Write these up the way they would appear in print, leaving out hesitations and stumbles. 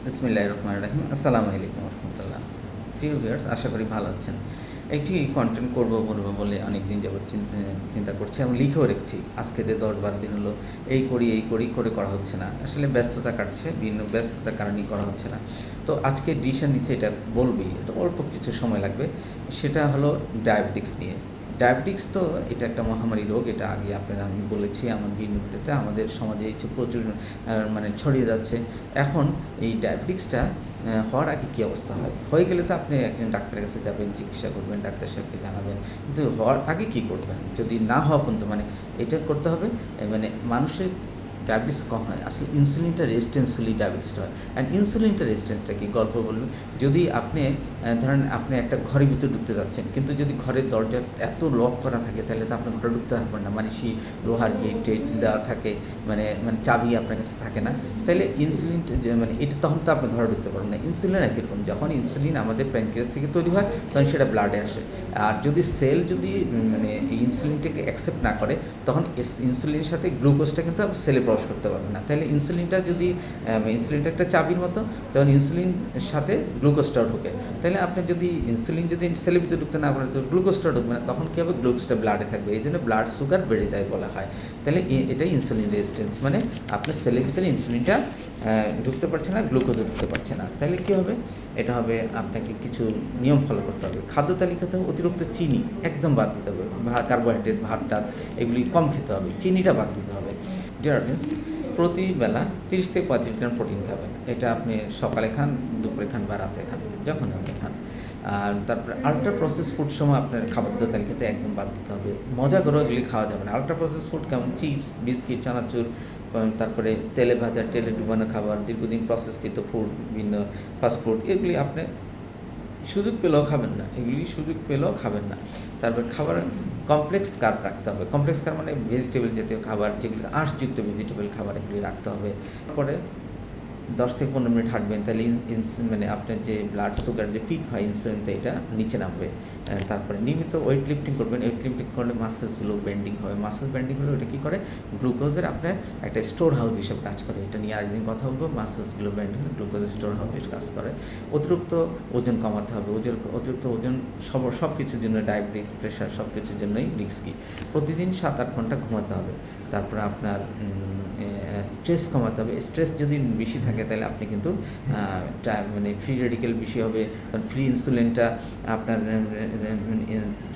বিসমিল্লাহির রহমানির রহিম। আসসালামু আলাইকুম রহমতুল্লাহ। প্রিয় ভিউয়ার্স, আশা করি ভালো আছেন। একটি কন্টেন্ট করবো বলে অনেক দিন যাবৎ চিন্তা করছি এবং লিখেও রেখেছি। আজকে যে 10-12 দিন হলো এই করি করে করা হচ্ছে না। আসলে ব্যস্ততা কাটছে, বিভিন্ন ব্যস্ততার কারণেই করা হচ্ছে না। তো আজকে ডিসিশন নিচ্ছে, এটা বলবই, এটা অল্প কিছু সময় লাগবে। সেটা হলো ডায়াবেটিক্স নিয়ে। ডায়াবেটিক্স তো এটা একটা মহামারী রোগ। এটা আগে আমি বলেছি আমার বিভিন্ন ভিডিওতে। আমাদের সমাজে এই যে প্রচুর মানে ছড়িয়ে যাচ্ছে। এখন এই ডায়াবেটিক্সটা হওয়ার আগে কী অবস্থা হয়, হয়ে গেলে তো আপনি একজন ডাক্তারের কাছে যাবেন, চিকিৎসা করবেন, ডাক্তার সাহেবকে জানাবেন, কিন্তু হওয়ার আগে কী করবেন, যদি না হওয়া পর্যন্ত মানে এটা করতে হবে। মানে মানুষের ডায়াবেটিস কম হয় আসলে ইনসুলিনটা রেজিস্ট্যান্স হলেই ডায়াবেটিসটা হয়। অ্যান্ড ইনসুলিনটা রেজিস্ট্যান্সটা কি গল্প বলবেন। যদি আপনি ধরেন আপনি একটা ঘরের ভিতরে ঢুকতে যাচ্ছেন, কিন্তু যদি ঘরের দরজা এত লক করা থাকে তাহলে তো আপনি ঘরে ঢুকতে পারবেন না, মানে সেই লোহার গেট টেট দেওয়া থাকে, মানে মানে চাবি আপনার কাছে থাকে না, তাহলে ইনসুলিনটা যে মানে এটা তখন তো আপনি ঘরে ঢুকতে পারবেন না। ইনসুলিন একই রকম, যখন ইনসুলিন আমাদের প্যানক্রিয়াস থেকে তৈরি হয় তখন সেটা ব্লাডে আসে। আর যদি সেল যদি মানে এই ইনসুলিনটাকে অ্যাকসেপ্ট না করে, তখন ইনসুলিনের সাথে গ্লুকোজটা কিন্তু সেলে প্রবেশ করতে পারবে না। তাহলে ইনসুলিনটা ইনসুলিনটা একটা চাবির মতো, যখন ইনসুলিনের সাথে গ্লুকোজটাও ঢোকে, তাহলে আপনি যদি ইনসুলিন যদি সেলের ভিতরে ঢুকতে না পারে, তো গ্লুকোজটা ঢুকবে না, তখন কী হবে, গ্লুকোজটা ব্লাডে থাকবে, এই জন্য ব্লাড সুগার বেড়ে যায় বলা হয়। তাহলে এটাই ইনসুলিন রেজিস্ট্যান্স, মানে আপনার সেলের ভিতরে ইনসুলিনটা ঢুকতে পারছে না, গ্লুকোজও ঢুকতে পারছে না। তাহলে কী হবে, এটা হবে আপনাকে কিছু নিয়ম ফলো করতে হবে। খাদ্য তালিকাতে অতিরিক্ত চিনি একদম বাদ দিতে হবে, কার্বোহাইড্রেট, ভাত টাত এগুলি কম খেতে হবে, চিনিটা বাদ দিতে হবে। ডিয়ার অডিয়েন্স, প্রতিবেলা 30 থেকে 35 গ্রাম প্রোটিন খাবেন। এটা আপনি সকালে খান, দুপুরে খান বা রাতে খান, যখন আপনি খান। আর তারপরে আল্ট্রা প্রসেস ফুড সময় আপনার খাদ্য তালিকাতে একদম বাদ দিতে হবে। মজা করে এগুলি খাওয়া যাবে না। আল্ট্রা প্রসেস ফুড কেমন, চিপস, বিস্কিট, চানাচুর, তারপরে তেলে ভাজা, তেলে ডুবানো খাবার, দীর্ঘদিন প্রসেসকৃত ফুড, বিভিন্ন ফাস্টফুড, এগুলি আপনি সুযোগ পেলেও খাবেন না, এগুলি সুযোগ পেলেও খাবেন না। তারপরে খাবার কমপ্লেক্স কার্ব রাখতে হবে। কমপ্লেক্স কার্ব মানে ভেজিটেবল জাতীয় খাবার, যেগুলো আঁশযুক্ত ভেজিটেবল খাবার, এগুলি রাখতে হবে। পরে 10 থেকে 15 মিনিট হাঁটবেন, তাহলে মানে আপনার যে ব্লাড সুগার যে পিক হয় ইনসুলিনটা এটা নিচে নামবে। তারপরে নিয়মিত ওয়েট লিফটিং করবেন। ওয়েট লিফটিং করলে মাসেলসগুলো বেন্ডিং হবে। মাসেল বেন্ডিং হলে ওটা কী করে, গ্লুকোজের আপনার একটা স্টোর হাউস হিসেবে কাজ করে। এটা নিয়ে আরেকদিন কথা বলবো। মাসেলসগুলো বেন্ডিং হলে গ্লুকোজের স্টোর হাউস হিসেবে কাজ করে। অতিরিক্ত ওজন কমাতে হবে। অতিরিক্ত ওজন সব কিছুর জন্য, ডায়াবেটিস, প্রেশার, সব কিছুর জন্যই রিস্কি। প্রতিদিন 7-8 ঘন্টা ঘুমাতে হবে। তারপরে আপনার স্ট্রেস কমাতে হবে। স্ট্রেস যদি বেশি থাকে তাহলে আপনি কিন্তু মানে ফ্রি রেডিক্যাল বেশি হবে, কারণ ফ্রি ইনসুলিনটা আপনার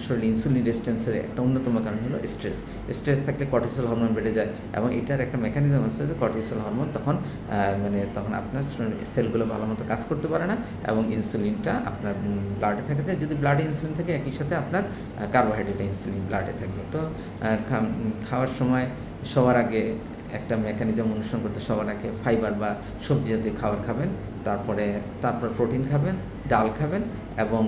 শরীরে ইনসুলিন রেজিস্ট্যান্সের একটা অন্যতম কারণ হলো স্ট্রেস। স্ট্রেস থাকলে কর্টিসল হরমোন বেড়ে যায়, এবং এটার একটা মেকানিজম আছে যে কর্টিসল হরমোন তখন আপনার সেলগুলো ভালো মতো কাজ করতে পারে না, এবং ইনসুলিনটা আপনার ব্লাডে থাকে যায়। যদি ব্লাডে ইনসুলিন থাকে, একই সাথে আপনার কার্বোহাইড্রেট ইনসুলিন ব্লাডে থাকবে। তো খাওয়ার সময় সবার আগে একটা মেকানিজম অনুসরণ করতে, সবার আগে ফাইবার বা সবজি জাতীয় খাবার খাবেন, তারপর প্রোটিন খাবেন, ডাল খাবেন, এবং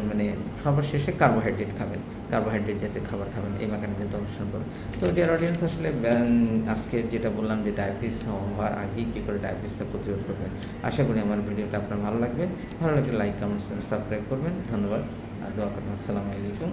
মানে সবার শেষে কার্বোহাইড্রেট খাবেন, কার্বোহাইড্রেট জাতীয় খাবার খাবেন। এই মেকানিজমটা অনুসরণ করবেন। তো ডিয়ার অডিয়েন্স, আসলে আজকে যেটা বললাম যে ডায়াবেটিস হওয়ার আগেই কী করে ডায়াবেটিসটা প্রতিরোধ করবেন, আশা করি আমার ভিডিওটা আপনার ভালো লাগবে। ভালো লাগলে লাইক, কমেন্ট, সাবস্ক্রাইব করবেন। ধন্যবাদ। দোয়া করবেন। আসসালামু আলাইকুম।